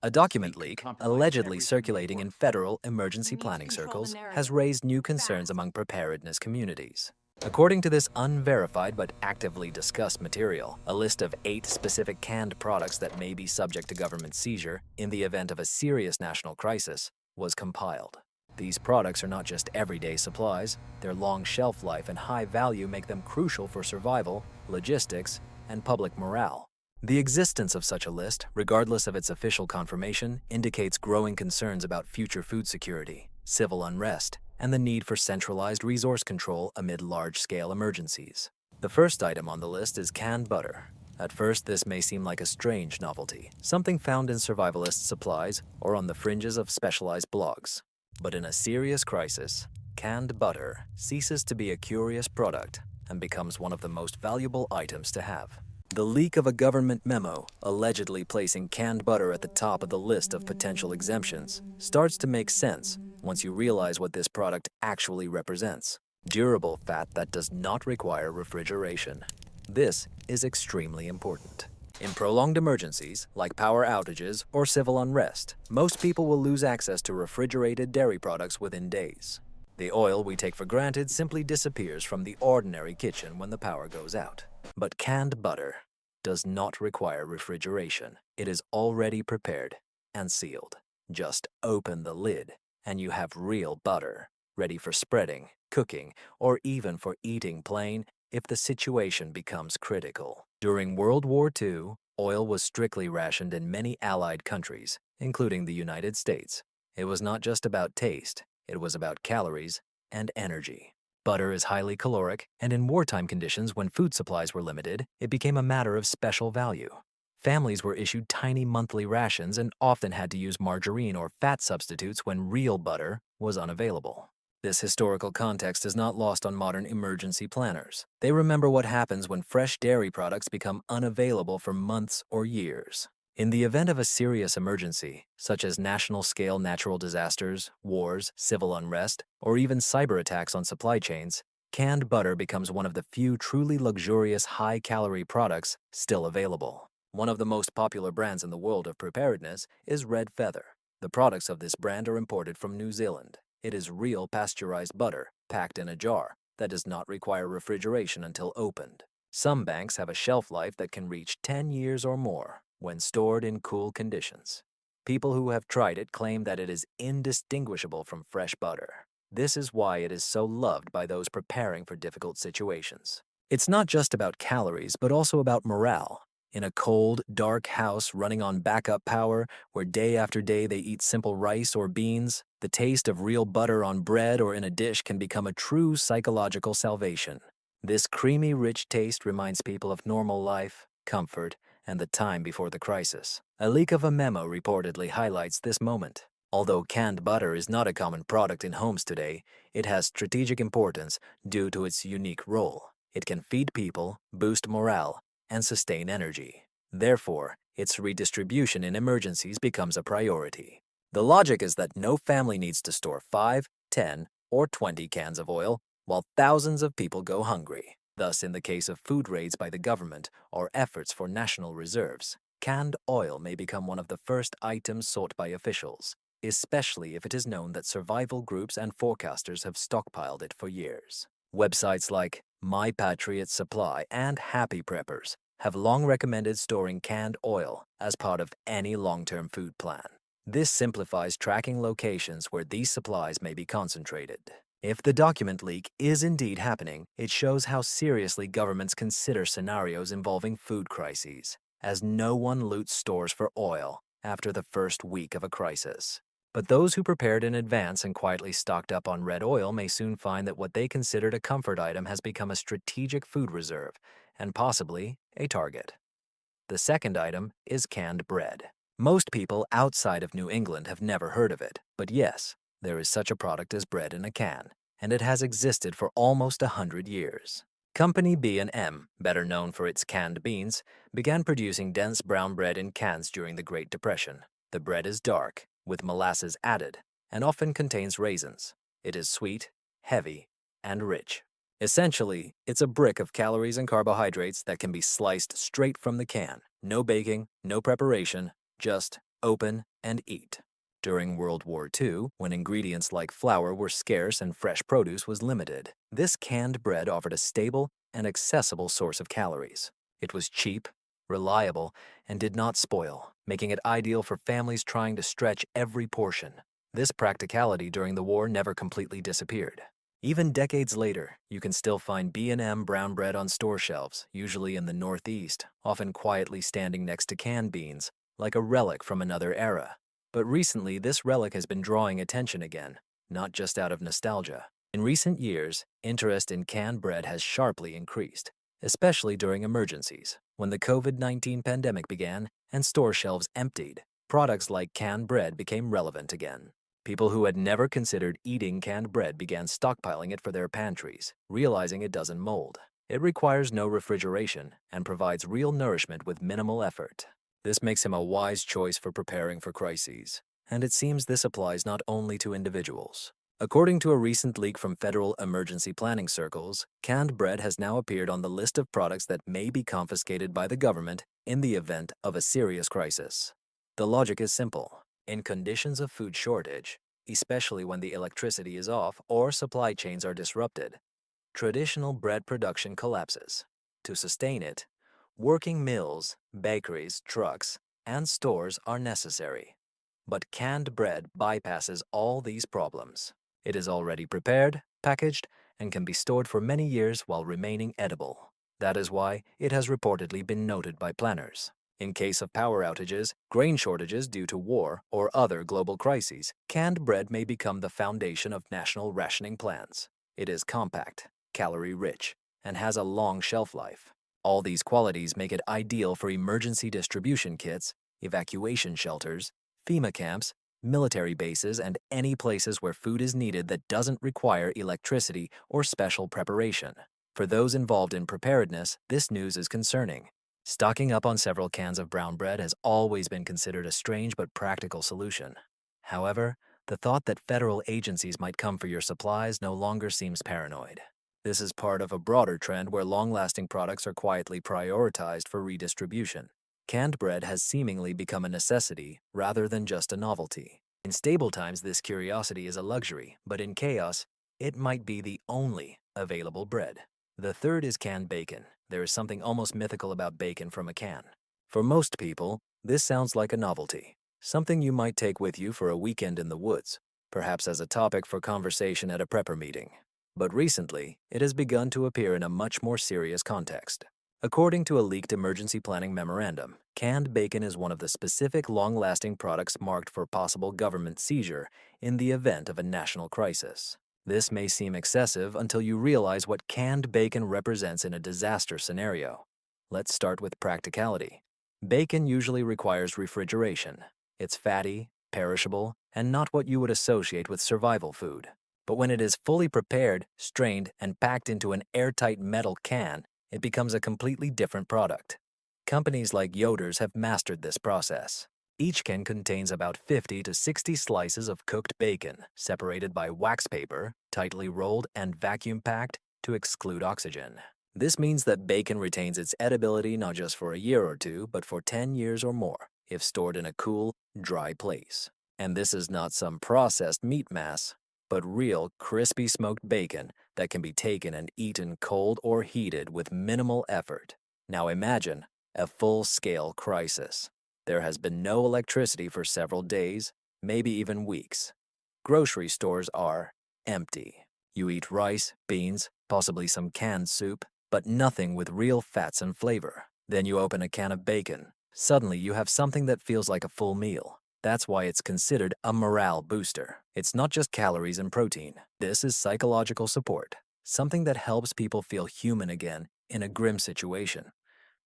A document leak, allegedly circulating in federal emergency planning circles, has raised new concerns among preparedness communities. According to this unverified but actively discussed material, a list of 8 specific canned products that may be subject to government seizure in the event of a serious national crisis was compiled. These products are not just everyday supplies, their long shelf life and high value make them crucial for survival, logistics, and public morale. The existence of such a list, regardless of its official confirmation, indicates growing concerns about future food security, civil unrest, and the need for centralized resource control amid large-scale emergencies. The first item on the list is canned butter. At first, this may seem like a strange novelty, something found in survivalist supplies or on the fringes of specialized blogs. But in a serious crisis, canned butter ceases to be a curious product and becomes one of the most valuable items to have. The leak of a government memo allegedly placing canned butter at the top of the list of potential exemptions starts to make sense once you realize what this product actually represents: durable fat that does not require refrigeration. This is extremely important. In prolonged emergencies, like power outages or civil unrest, most people will lose access to refrigerated dairy products within days. The oil we take for granted simply disappears from the ordinary kitchen when the power goes out. But canned butter does not require refrigeration. It is already prepared and sealed. Just open the lid, and you have real butter, ready for spreading, cooking, or even for eating plain if the situation becomes critical. During World War II, oil was strictly rationed in many Allied countries, including the United States. It was not just about taste, it was about calories and energy. Butter is highly caloric, and in wartime conditions when food supplies were limited, it became a matter of special value. Families were issued tiny monthly rations and often had to use margarine or fat substitutes when real butter was unavailable. This historical context is not lost on modern emergency planners. They remember what happens when fresh dairy products become unavailable for months or years. In the event of a serious emergency, such as national-scale natural disasters, wars, civil unrest, or even cyber attacks on supply chains, canned butter becomes one of the few truly luxurious high-calorie products still available. One of the most popular brands in the world of preparedness is Red Feather. The products of this brand are imported from New Zealand. It is real pasteurized butter, packed in a jar, that does not require refrigeration until opened. Some banks have a shelf life that can reach 10 years or more when stored in cool conditions. People who have tried it claim that it is indistinguishable from fresh butter. This is why it is so loved by those preparing for difficult situations. It's not just about calories, but also about morale. In a cold, dark house running on backup power, where day after day they eat simple rice or beans, the taste of real butter on bread or in a dish can become a true psychological salvation. This creamy, rich taste reminds people of normal life, comfort, and the time before the crisis. A leak of a memo reportedly highlights this moment. Although canned butter is not a common product in homes today, it has strategic importance due to its unique role. It can feed people, boost morale, and sustain energy. Therefore, its redistribution in emergencies becomes a priority. The logic is that no family needs to store 5, 10, or 20 cans of oil while thousands of people go hungry. Thus, in the case of food raids by the government or efforts for national reserves, canned oil may become one of the first items sought by officials, especially if it is known that survival groups and forecasters have stockpiled it for years. Websites like My Patriot Supply and Happy Preppers have long recommended storing canned oil as part of any long-term food plan. This simplifies tracking locations where these supplies may be concentrated. If the document leak is indeed happening, it shows how seriously governments consider scenarios involving food crises, as no one loots stores for oil after the first week of a crisis. But those who prepared in advance and quietly stocked up on red oil may soon find that what they considered a comfort item has become a strategic food reserve and possibly a target. The second item is canned bread. Most people outside of New England have never heard of it, but yes, there is such a product as bread in a can, and it has existed for almost 100 years. Company B&M, better known for its canned beans, began producing dense brown bread in cans during the Great Depression. The bread is dark, with molasses added, and often contains raisins. It is sweet, heavy, and rich. Essentially, it's a brick of calories and carbohydrates that can be sliced straight from the can. No baking, no preparation, just open and eat. During World War II, when ingredients like flour were scarce and fresh produce was limited, this canned bread offered a stable and accessible source of calories. It was cheap, reliable, and did not spoil, making it ideal for families trying to stretch every portion. This practicality during the war never completely disappeared. Even decades later, you can still find B&M brown bread on store shelves, usually in the Northeast, often quietly standing next to canned beans, like a relic from another era. But recently, this relic has been drawing attention again, not just out of nostalgia. In recent years, interest in canned bread has sharply increased, especially during emergencies. When the COVID-19 pandemic began and store shelves emptied, products like canned bread became relevant again. People who had never considered eating canned bread began stockpiling it for their pantries, realizing it doesn't mold. It requires no refrigeration and provides real nourishment with minimal effort. This makes him a wise choice for preparing for crises, and it seems this applies not only to individuals. According to a recent leak from federal emergency planning circles, canned bread has now appeared on the list of products that may be confiscated by the government in the event of a serious crisis. The logic is simple. In conditions of food shortage, especially when the electricity is off or supply chains are disrupted, traditional bread production collapses. To sustain it, working mills, bakeries, trucks, and stores are necessary. But canned bread bypasses all these problems. It is already prepared, packaged, and can be stored for many years while remaining edible. That is why it has reportedly been noted by planners. In case of power outages, grain shortages due to war, or other global crises, canned bread may become the foundation of national rationing plans. It is compact, calorie-rich, and has a long shelf life. All these qualities make it ideal for emergency distribution kits, evacuation shelters, FEMA camps, military bases, and any places where food is needed that doesn't require electricity or special preparation. For those involved in preparedness, this news is concerning. Stocking up on several cans of brown bread has always been considered a strange but practical solution. However, the thought that federal agencies might come for your supplies no longer seems paranoid. This is part of a broader trend where long-lasting products are quietly prioritized for redistribution. Canned bread has seemingly become a necessity rather than just a novelty. In stable times, this curiosity is a luxury, but in chaos, it might be the only available bread. The third is canned bacon. There is something almost mythical about bacon from a can. For most people, this sounds like a novelty, something you might take with you for a weekend in the woods, perhaps as a topic for conversation at a prepper meeting. But recently, it has begun to appear in a much more serious context. According to a leaked emergency planning memorandum, canned bacon is one of the specific long-lasting products marked for possible government seizure in the event of a national crisis. This may seem excessive until you realize what canned bacon represents in a disaster scenario. Let's start with practicality. Bacon usually requires refrigeration. It's fatty, perishable, and not what you would associate with survival food. But when it is fully prepared, strained, and packed into an airtight metal can, it becomes a completely different product. Companies like Yoder's have mastered this process. Each can contains about 50 to 60 slices of cooked bacon, separated by wax paper, tightly rolled and vacuum-packed to exclude oxygen. This means that bacon retains its edibility not just for a year or two, but for 10 years or more, if stored in a cool, dry place. And this is not some processed meat mass, but real, crispy smoked bacon that can be taken and eaten cold or heated with minimal effort. Now imagine a full-scale crisis. There has been no electricity for several days, maybe even weeks. Grocery stores are empty. You eat rice, beans, possibly some canned soup, but nothing with real fats and flavor. Then you open a can of bacon. Suddenly you have something that feels like a full meal. That's why it's considered a morale booster. It's not just calories and protein. This is psychological support, something that helps people feel human again in a grim situation.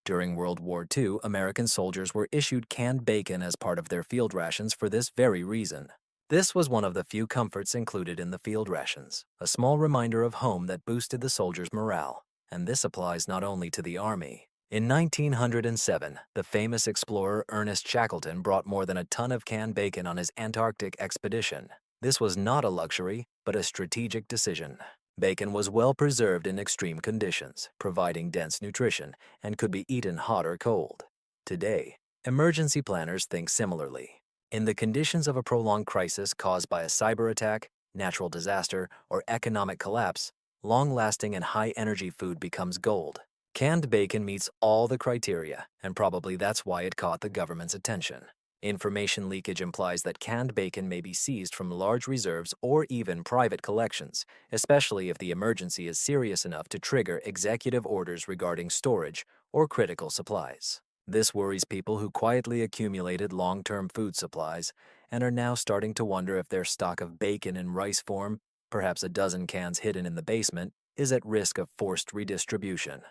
During World War II, American soldiers were issued canned bacon as part of their field rations for this very reason. This was one of the few comforts included in the field rations, a small reminder of home that boosted the soldiers' morale. And this applies not only to the Army. In 1907, the famous explorer Ernest Shackleton brought more than a ton of canned bacon on his Antarctic expedition. This was not a luxury, but a strategic decision. Bacon was well preserved in extreme conditions, providing dense nutrition, and could be eaten hot or cold. Today, emergency planners think similarly. In the conditions of a prolonged crisis caused by a cyber attack, natural disaster, or economic collapse, long-lasting and high-energy food becomes gold. Canned bacon meets all the criteria, and probably that's why it caught the government's attention. Information leakage implies that canned bacon may be seized from large reserves or even private collections, especially if the emergency is serious enough to trigger executive orders regarding storage or critical supplies. This worries people who quietly accumulated long-term food supplies and are now starting to wonder if their stock of bacon in rice form, perhaps a dozen cans hidden in the basement, is at risk of forced redistribution.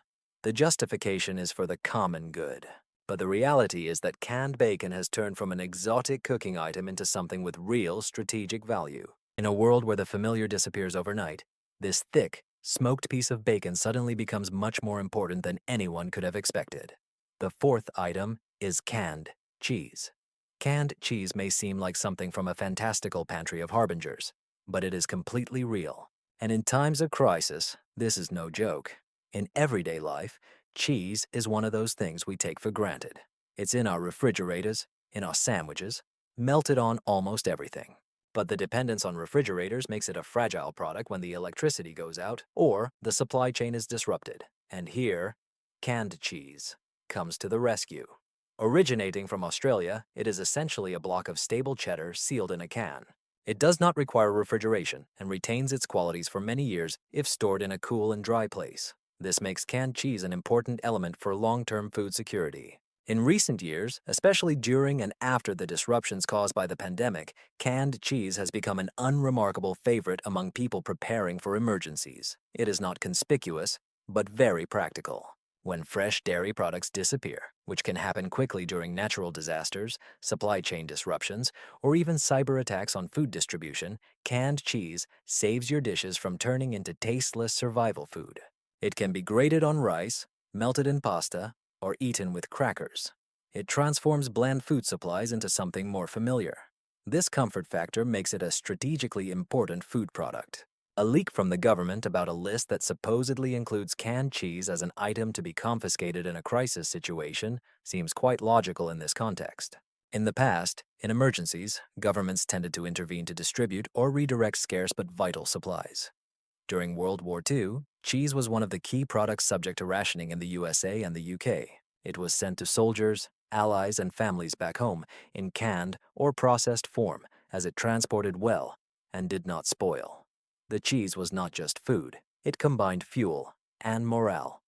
The justification is for the common good. But the reality is that canned bacon has turned from an exotic cooking item into something with real strategic value. In a world where the familiar disappears overnight, this thick, smoked piece of bacon suddenly becomes much more important than anyone could have expected. The fourth item is canned cheese. Canned cheese may seem like something from a fantastical pantry of harbingers, but it is completely real. And in times of crisis, this is no joke. In everyday life, cheese is one of those things we take for granted. It's in our refrigerators, in our sandwiches, melted on almost everything. But the dependence on refrigerators makes it a fragile product when the electricity goes out or the supply chain is disrupted. And here, canned cheese comes to the rescue. Originating from Australia, it is essentially a block of stable cheddar sealed in a can. It does not require refrigeration and retains its qualities for many years if stored in a cool and dry place. This makes canned cheese an important element for long-term food security. In recent years, especially during and after the disruptions caused by the pandemic, canned cheese has become an unremarkable favorite among people preparing for emergencies. It is not conspicuous, but very practical. When fresh dairy products disappear, which can happen quickly during natural disasters, supply chain disruptions, or even cyber attacks on food distribution, canned cheese saves your dishes from turning into tasteless survival food. It can be grated on rice, melted in pasta, or eaten with crackers. It transforms bland food supplies into something more familiar. This comfort factor makes it a strategically important food product. A leak from the government about a list that supposedly includes canned cheese as an item to be confiscated in a crisis situation seems quite logical in this context. In the past, in emergencies, governments tended to intervene to distribute or redirect scarce but vital supplies. During World War II, cheese was one of the key products subject to rationing in the USA and the UK. It was sent to soldiers, allies, and families back home in canned or processed form as it transported well and did not spoil. The cheese was not just food, it combined fuel and morale.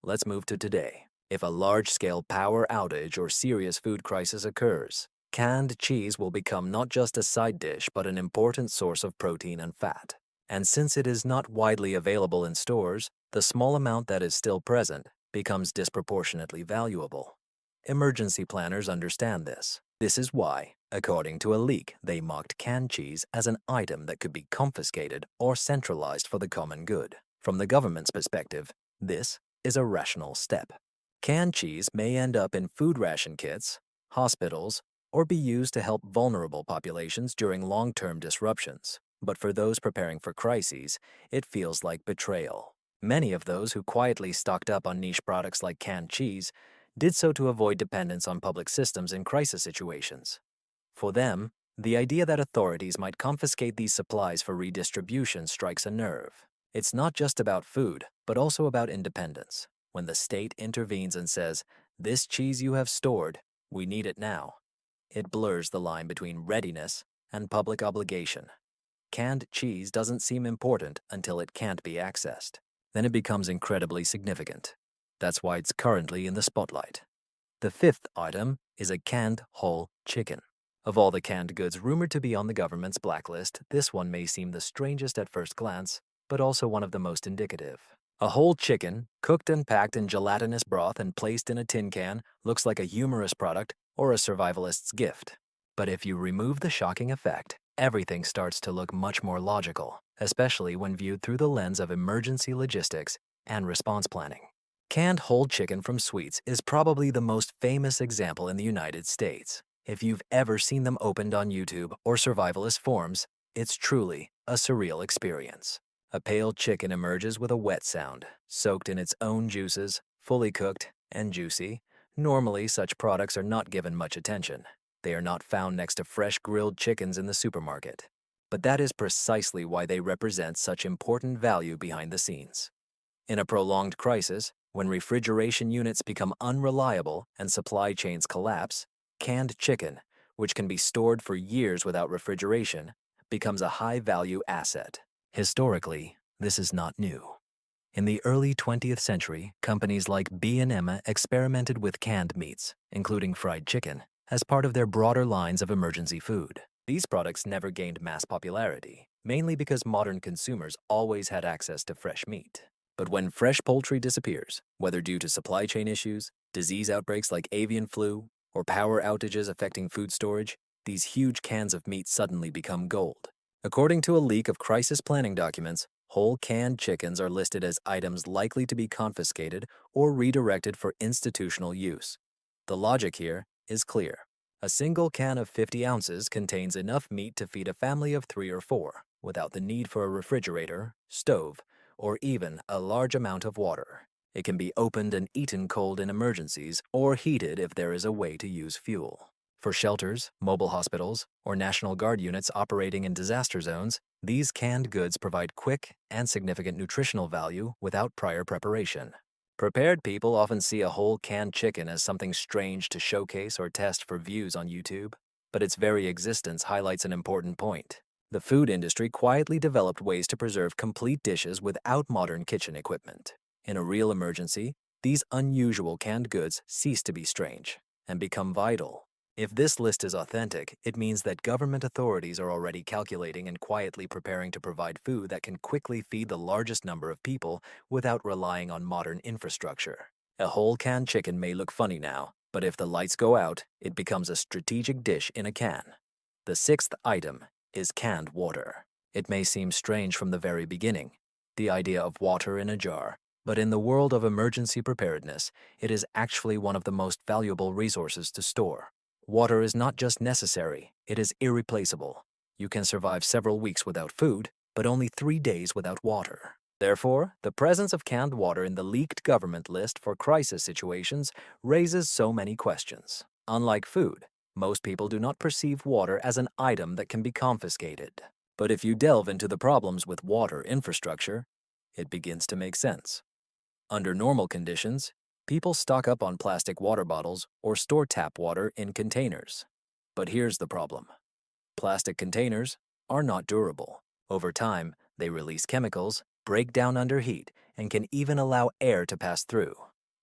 Let's move to today. If a large-scale power outage or serious food crisis occurs, canned cheese will become not just a side dish but an important source of protein and fat. And since it is not widely available in stores, the small amount that is still present becomes disproportionately valuable. Emergency planners understand this. This is why, according to a leak, they marked canned cheese as an item that could be confiscated or centralized for the common good. From the government's perspective, this is a rational step. Canned cheese may end up in food ration kits, hospitals, or be used to help vulnerable populations during long-term disruptions. But for those preparing for crises, it feels like betrayal. Many of those who quietly stocked up on niche products like canned cheese did so to avoid dependence on public systems in crisis situations. For them, the idea that authorities might confiscate these supplies for redistribution strikes a nerve. It's not just about food, but also about independence. When the state intervenes and says, "This cheese you have stored, we need it now," it blurs the line between readiness and public obligation. Canned cheese doesn't seem important until it can't be accessed. Then it becomes incredibly significant. That's why it's currently in the spotlight. The fifth item is a canned whole chicken. Of all the canned goods rumored to be on the government's blacklist, this one may seem the strangest at first glance, but also one of the most indicative. A whole chicken, cooked and packed in gelatinous broth and placed in a tin can, looks like a humorous product or a survivalist's gift. But if you remove the shocking effect, everything starts to look much more logical, especially when viewed through the lens of emergency logistics and response planning. Canned whole chicken from Sweets is probably the most famous example in the United States. If you've ever seen them opened on YouTube or survivalist forums, it's truly a surreal experience. A pale chicken emerges with a wet sound, soaked in its own juices, fully cooked and juicy. Normally, such products are not given much attention. They are not found next to fresh grilled chickens in the supermarket. But that is precisely why they represent such important value behind the scenes. In a prolonged crisis, when refrigeration units become unreliable and supply chains collapse, canned chicken, which can be stored for years without refrigeration, becomes a high-value asset. Historically, this is not new. In the early 20th century, companies like B&M experimented with canned meats, including fried chicken, as part of their broader lines of emergency food. These products never gained mass popularity, mainly because modern consumers always had access to fresh meat. But when fresh poultry disappears, whether due to supply chain issues, disease outbreaks like avian flu, or power outages affecting food storage, these huge cans of meat suddenly become gold. According to a leak of crisis planning documents, whole canned chickens are listed as items likely to be confiscated or redirected for institutional use. The logic here is clear. A single can of 50 ounces contains enough meat to feed a family of 3 or 4, without the need for a refrigerator, stove, or even a large amount of water. It can be opened and eaten cold in emergencies or heated if there is a way to use fuel. For shelters, mobile hospitals, or National Guard units operating in disaster zones, these canned goods provide quick and significant nutritional value without prior preparation. Prepared people often see a whole canned chicken as something strange to showcase or test for views on YouTube, but its very existence highlights an important point. The food industry quietly developed ways to preserve complete dishes without modern kitchen equipment. In a real emergency, these unusual canned goods cease to be strange and become vital. If this list is authentic, it means that government authorities are already calculating and quietly preparing to provide food that can quickly feed the largest number of people without relying on modern infrastructure. A whole canned chicken may look funny now, but if the lights go out, it becomes a strategic dish in a can. The sixth item is canned water. It may seem strange from the very beginning, the idea of water in a jar, but in the world of emergency preparedness, it is actually one of the most valuable resources to store. Water is not just necessary, it is irreplaceable. You can survive several weeks without food, but only 3 days without water. Therefore, the presence of canned water in the leaked government list for crisis situations raises so many questions. Unlike food, most people do not perceive water as an item that can be confiscated. But if you delve into the problems with water infrastructure, it begins to make sense. Under normal conditions, people stock up on plastic water bottles or store tap water in containers. But here's the problem. Plastic containers are not durable. Over time, they release chemicals, break down under heat, and can even allow air to pass through.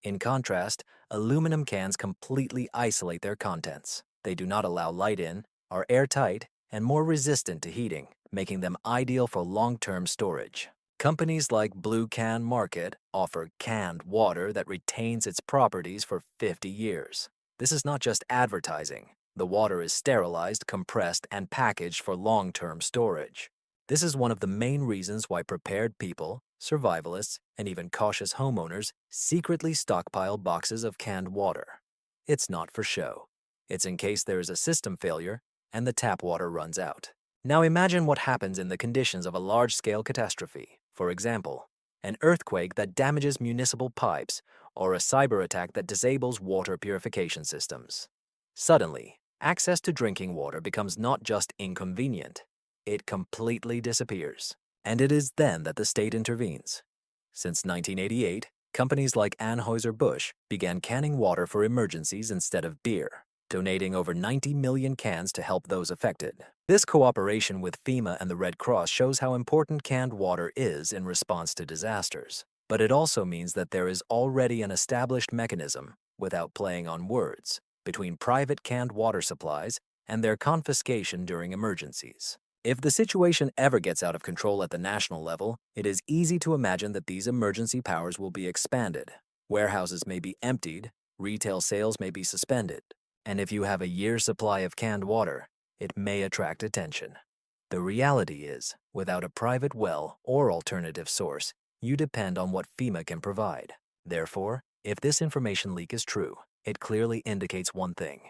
In contrast, aluminum cans completely isolate their contents. They do not allow light in, are airtight, and more resistant to heating, making them ideal for long-term storage. Companies like Blue Can Market offer canned water that retains its properties for 50 years. This is not just advertising. The water is sterilized, compressed, and packaged for long-term storage. This is one of the main reasons why prepared people, survivalists, and even cautious homeowners secretly stockpile boxes of canned water. It's not for show. It's in case there is a system failure and the tap water runs out. Now imagine what happens in the conditions of a large-scale catastrophe. For example, an earthquake that damages municipal pipes or a cyber attack that disables water purification systems. Suddenly, access to drinking water becomes not just inconvenient, it completely disappears. And it is then that the state intervenes. Since 1988, companies like Anheuser-Busch began canning water for emergencies instead of beer, donating over 90 million cans to help those affected. This cooperation with FEMA and the Red Cross shows how important canned water is in response to disasters. But it also means that there is already an established mechanism, without playing on words, between private canned water supplies and their confiscation during emergencies. If the situation ever gets out of control at the national level, it is easy to imagine that these emergency powers will be expanded. Warehouses may be emptied, retail sales may be suspended, and if you have a year's supply of canned water, it may attract attention. The reality is, without a private well or alternative source, you depend on what FEMA can provide. Therefore, if this information leak is true, it clearly indicates one thing.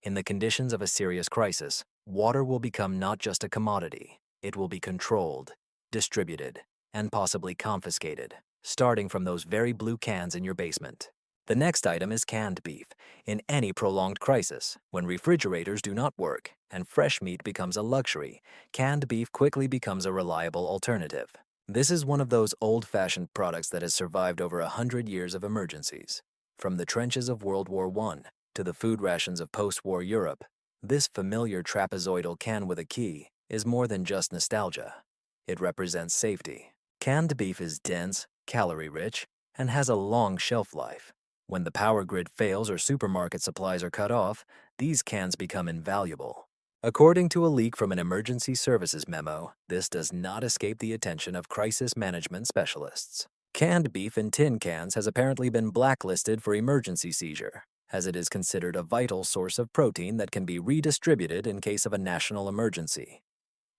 In the conditions of a serious crisis, water will become not just a commodity, it will be controlled, distributed, and possibly confiscated, starting from those very blue cans in your basement. The next item is canned beef. In any prolonged crisis, when refrigerators do not work and fresh meat becomes a luxury, canned beef quickly becomes a reliable alternative. This is one of those old-fashioned products that has survived over 100 years of emergencies. From the trenches of World War I to the food rations of post-war Europe, this familiar trapezoidal can with a key is more than just nostalgia. It represents safety. Canned beef is dense, calorie-rich, and has a long shelf life. When the power grid fails or supermarket supplies are cut off, these cans become invaluable. According to a leak from an emergency services memo, this does not escape the attention of crisis management specialists. Canned beef in tin cans has apparently been blacklisted for emergency seizure, as it is considered a vital source of protein that can be redistributed in case of a national emergency.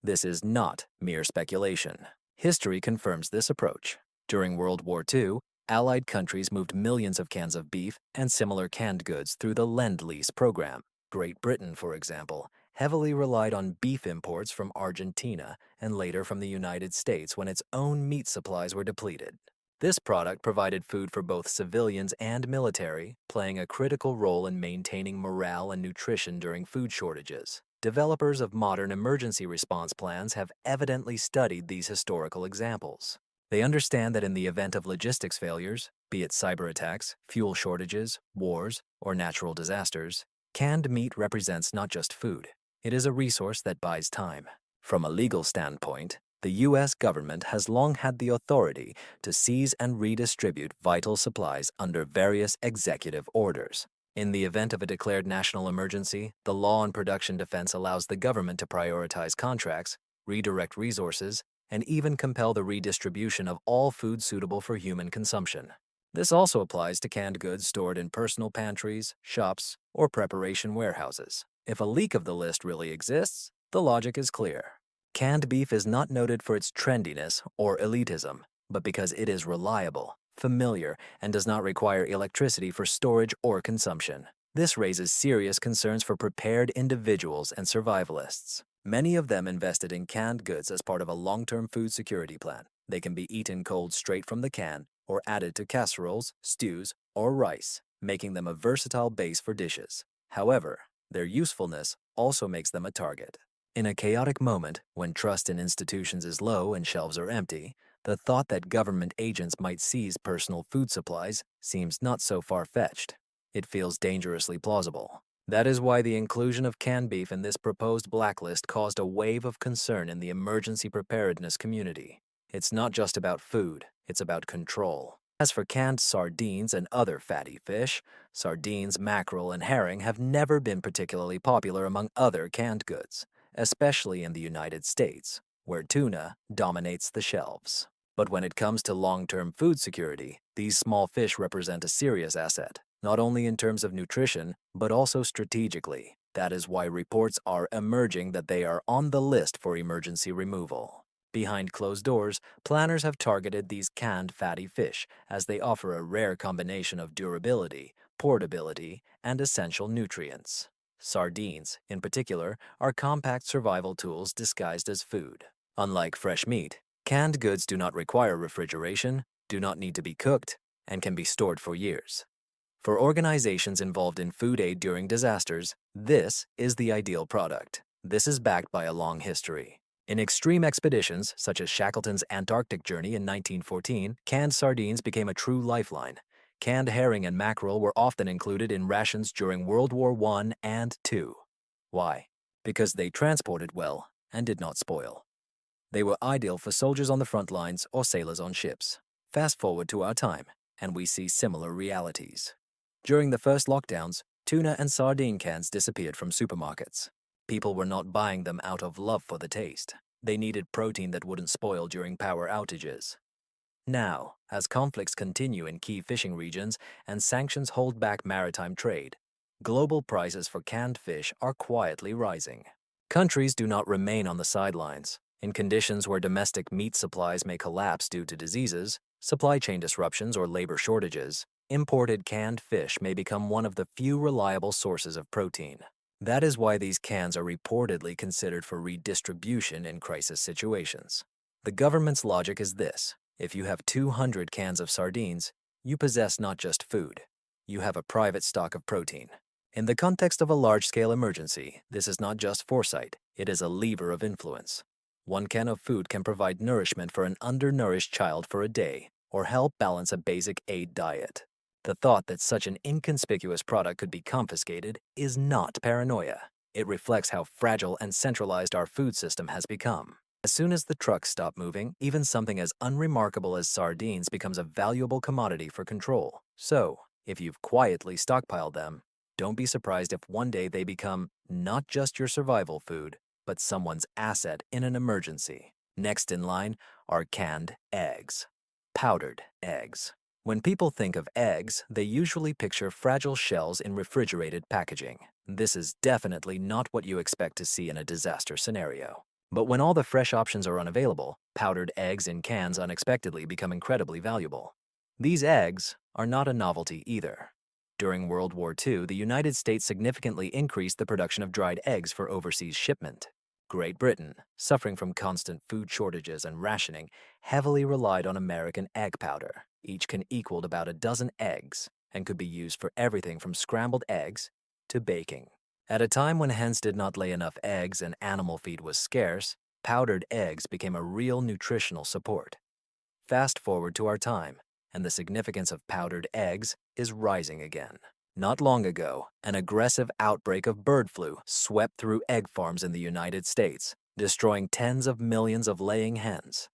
This is not mere speculation. History confirms this approach. During World War II, Allied countries moved millions of cans of beef and similar canned goods through the Lend-Lease program. Great Britain, for example, heavily relied on beef imports from Argentina and later from the United States when its own meat supplies were depleted. This product provided food for both civilians and military, playing a critical role in maintaining morale and nutrition during food shortages. Developers of modern emergency response plans have evidently studied these historical examples. They understand that in the event of logistics failures, be it cyber attacks, fuel shortages, wars, or natural disasters, canned meat represents not just food. It is a resource that buys time. From a legal standpoint, the U.S. government has long had the authority to seize and redistribute vital supplies under various executive orders. In the event of a declared national emergency, the law on production defense allows the government to prioritize contracts, redirect resources, and even compel the redistribution of all food suitable for human consumption. This also applies to canned goods stored in personal pantries, shops, or preparation warehouses. If a leak of the list really exists, the logic is clear. Canned beef is not noted for its trendiness or elitism, but because it is reliable, familiar, and does not require electricity for storage or consumption. This raises serious concerns for prepared individuals and survivalists. Many of them invested in canned goods as part of a long-term food security plan. They can be eaten cold straight from the can or added to casseroles, stews, or rice, making them a versatile base for dishes. However, their usefulness also makes them a target. In a chaotic moment, when trust in institutions is low and shelves are empty, the thought that government agents might seize personal food supplies seems not so far-fetched. It feels dangerously plausible. That is why the inclusion of canned beef in this proposed blacklist caused a wave of concern in the emergency preparedness community. It's not just about food, it's about control. As for canned sardines and other fatty fish, sardines, mackerel, and herring have never been particularly popular among other canned goods, especially in the United States, where tuna dominates the shelves. But when it comes to long-term food security, these small fish represent a serious asset, not only in terms of nutrition, but also strategically. That is why reports are emerging that they are on the list for emergency removal. Behind closed doors, planners have targeted these canned fatty fish as they offer a rare combination of durability, portability, and essential nutrients. Sardines, in particular, are compact survival tools disguised as food. Unlike fresh meat, canned goods do not require refrigeration, do not need to be cooked, and can be stored for years. For organizations involved in food aid during disasters, this is the ideal product. This is backed by a long history. In extreme expeditions, such as Shackleton's Antarctic journey in 1914, canned sardines became a true lifeline. Canned herring and mackerel were often included in rations during World War I and II. Why? Because they transported well and did not spoil. They were ideal for soldiers on the front lines or sailors on ships. Fast forward to our time, and we see similar realities. During the first lockdowns, tuna and sardine cans disappeared from supermarkets. People were not buying them out of love for the taste. They needed protein that wouldn't spoil during power outages. Now, as conflicts continue in key fishing regions and sanctions hold back maritime trade, global prices for canned fish are quietly rising. Countries do not remain on the sidelines. In conditions where domestic meat supplies may collapse due to diseases, supply chain disruptions, or labor shortages, imported canned fish may become one of the few reliable sources of protein. That is why these cans are reportedly considered for redistribution in crisis situations. The government's logic is this: if you have 200 cans of sardines, you possess not just food, you have a private stock of protein. In the context of a large-scale emergency, this is not just foresight, it is a lever of influence. One can of food can provide nourishment for an undernourished child for a day, or help balance a basic aid diet. The thought that such an inconspicuous product could be confiscated is not paranoia. It reflects how fragile and centralized our food system has become. As soon as the trucks stop moving, even something as unremarkable as sardines becomes a valuable commodity for control. So, if you've quietly stockpiled them, don't be surprised if one day they become not just your survival food, but someone's asset in an emergency. Next in line are canned eggs. Powdered eggs. When people think of eggs, they usually picture fragile shells in refrigerated packaging. This is definitely not what you expect to see in a disaster scenario. But when all the fresh options are unavailable, powdered eggs in cans unexpectedly become incredibly valuable. These eggs are not a novelty either. During World War II, the United States significantly increased the production of dried eggs for overseas shipment. Great Britain, suffering from constant food shortages and rationing, heavily relied on American egg powder. Each can equal about a dozen eggs and could be used for everything from scrambled eggs to baking. At a time when hens did not lay enough eggs and animal feed was scarce, powdered eggs became a real nutritional support. Fast forward to our time, and the significance of powdered eggs is rising again. Not long ago, an aggressive outbreak of bird flu swept through egg farms in the United States, destroying tens of millions of laying hens.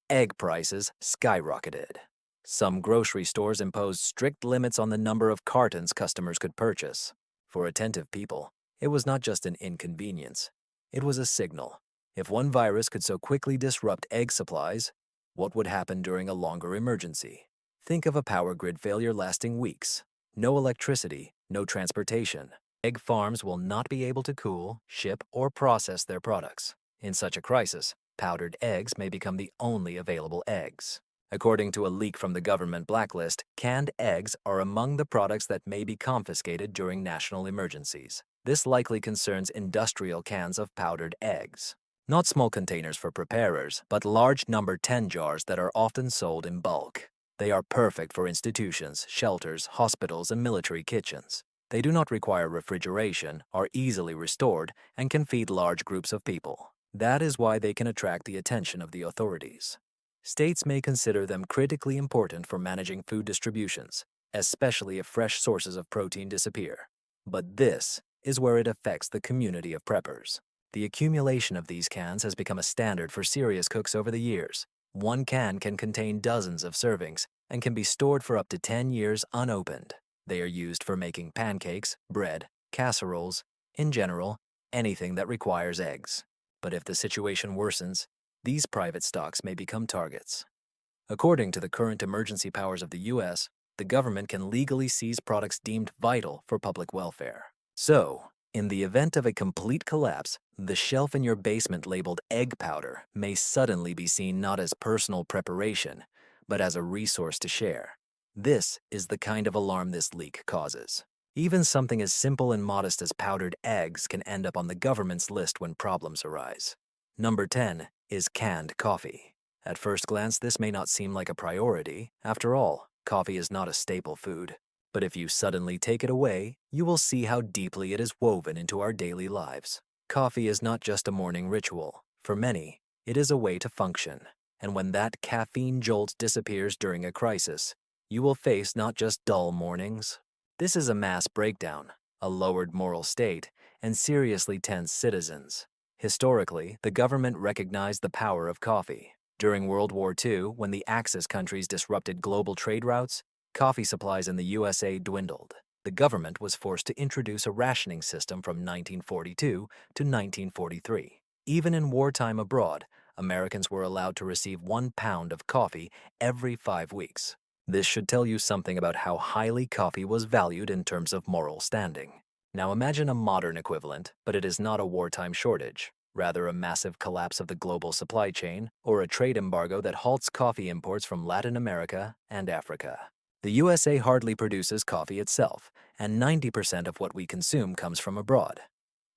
Egg prices skyrocketed. Some grocery stores imposed strict limits on the number of cartons customers could purchase. For attentive people, it was not just an inconvenience, it was a signal. If one virus could so quickly disrupt egg supplies, what would happen during a longer emergency? Think of a power grid failure lasting weeks. No electricity, no transportation. Egg farms will not be able to cool, ship, or process their products. In such a crisis, powdered eggs may become the only available eggs. According to a leak from the government blacklist, canned eggs are among the products that may be confiscated during national emergencies. This likely concerns industrial cans of powdered eggs. Not small containers for preparers, but large number 10 jars that are often sold in bulk. They are perfect for institutions, shelters, hospitals, and military kitchens. They do not require refrigeration, are easily restored, and can feed large groups of people. That is why they can attract the attention of the authorities. States may consider them critically important for managing food distributions, especially if fresh sources of protein disappear. But this is where it affects the community of preppers. The accumulation of these cans has become a standard for serious cooks over the years. One can contain dozens of servings and can be stored for up to 10 years unopened. They are used for making pancakes, bread, casseroles, in general, anything that requires eggs. But if the situation worsens, these private stocks may become targets. According to the current emergency powers of the U.S., the government can legally seize products deemed vital for public welfare. So, in the event of a complete collapse, the shelf in your basement labeled egg powder may suddenly be seen not as personal preparation, but as a resource to share. This is the kind of alarm this leak causes. Even something as simple and modest as powdered eggs can end up on the government's list when problems arise. Number 10 is canned coffee. At first glance, this may not seem like a priority. After all, coffee is not a staple food. But if you suddenly take it away, you will see how deeply it is woven into our daily lives. Coffee is not just a morning ritual. For many, it is a way to function. And when that caffeine jolt disappears during a crisis, you will face not just dull mornings. This is a mass breakdown, a lowered moral state, and seriously tense citizens. Historically, the government recognized the power of coffee. During World War II, when the Axis countries disrupted global trade routes, coffee supplies in the USA dwindled. The government was forced to introduce a rationing system from 1942 to 1943. Even in wartime abroad, Americans were allowed to receive 1 pound of coffee every 5 weeks. This should tell you something about how highly coffee was valued in terms of moral standing. Now imagine a modern equivalent, but it is not a wartime shortage. Rather, a massive collapse of the global supply chain or a trade embargo that halts coffee imports from Latin America and Africa. The USA hardly produces coffee itself, and 90% of what we consume comes from abroad.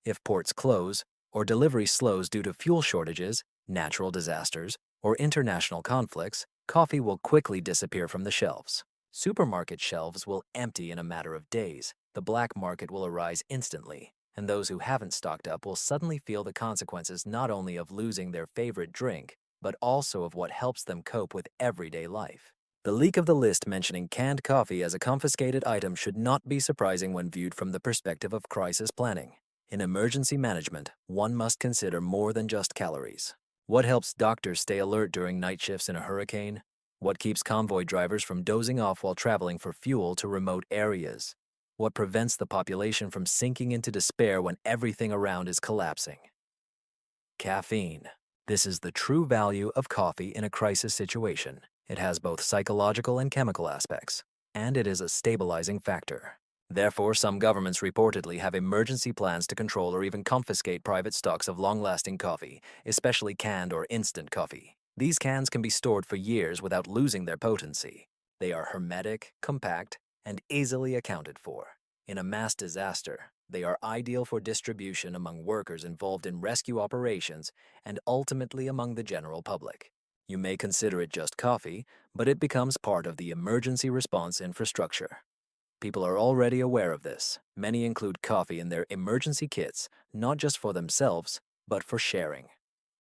If ports close or delivery slows due to fuel shortages, natural disasters, or international conflicts, coffee will quickly disappear from the shelves. Supermarket shelves will empty in a matter of days, the black market will arise instantly, and those who haven't stocked up will suddenly feel the consequences not only of losing their favorite drink, but also of what helps them cope with everyday life. The leak of the list mentioning canned coffee as a confiscated item should not be surprising when viewed from the perspective of crisis planning. In emergency management, one must consider more than just calories. What helps doctors stay alert during night shifts in a hurricane? What keeps convoy drivers from dozing off while traveling for fuel to remote areas? What prevents the population from sinking into despair when everything around is collapsing? Caffeine. This is the true value of coffee in a crisis situation. It has both psychological and chemical aspects, and it is a stabilizing factor. Therefore, some governments reportedly have emergency plans to control or even confiscate private stocks of long-lasting coffee, especially canned or instant coffee. These cans can be stored for years without losing their potency. They are hermetic, compact, and easily accounted for. In a mass disaster, they are ideal for distribution among workers involved in rescue operations and ultimately among the general public. You may consider it just coffee, but it becomes part of the emergency response infrastructure. People are already aware of this. Many include coffee in their emergency kits, not just for themselves, but for sharing.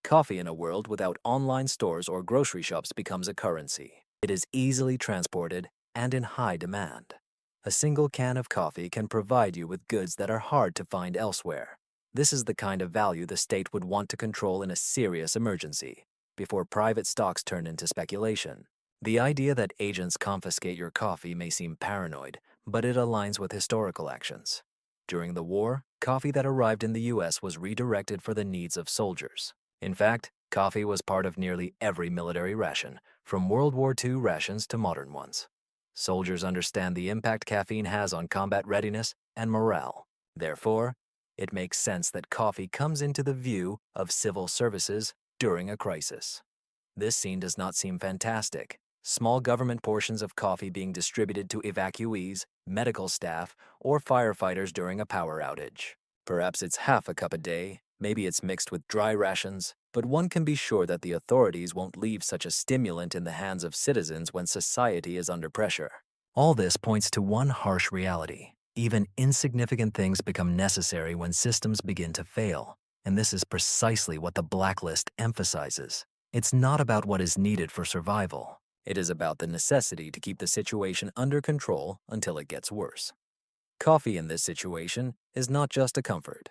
Coffee in a world without online stores or grocery shops becomes a currency. It is easily transported and in high demand. A single can of coffee can provide you with goods that are hard to find elsewhere. This is the kind of value the state would want to control in a serious emergency, before private stocks turn into speculation. The idea that agents confiscate your coffee may seem paranoid, but it aligns with historical actions. During the war, coffee that arrived in the US was redirected for the needs of soldiers. In fact, coffee was part of nearly every military ration, from World War II rations to modern ones. Soldiers understand the impact caffeine has on combat readiness and morale. Therefore, it makes sense that coffee comes into the view of civil services during a crisis. This scene does not seem fantastic. Small government portions of coffee being distributed to evacuees, medical staff, or firefighters during a power outage. Perhaps it's half a cup a day, maybe it's mixed with dry rations, but one can be sure that the authorities won't leave such a stimulant in the hands of citizens when society is under pressure. All this points to one harsh reality. Even insignificant things become necessary when systems begin to fail, and this is precisely what the blacklist emphasizes. It's not about what is needed for survival. It is about the necessity to keep the situation under control until it gets worse. Coffee in this situation is not just a comfort.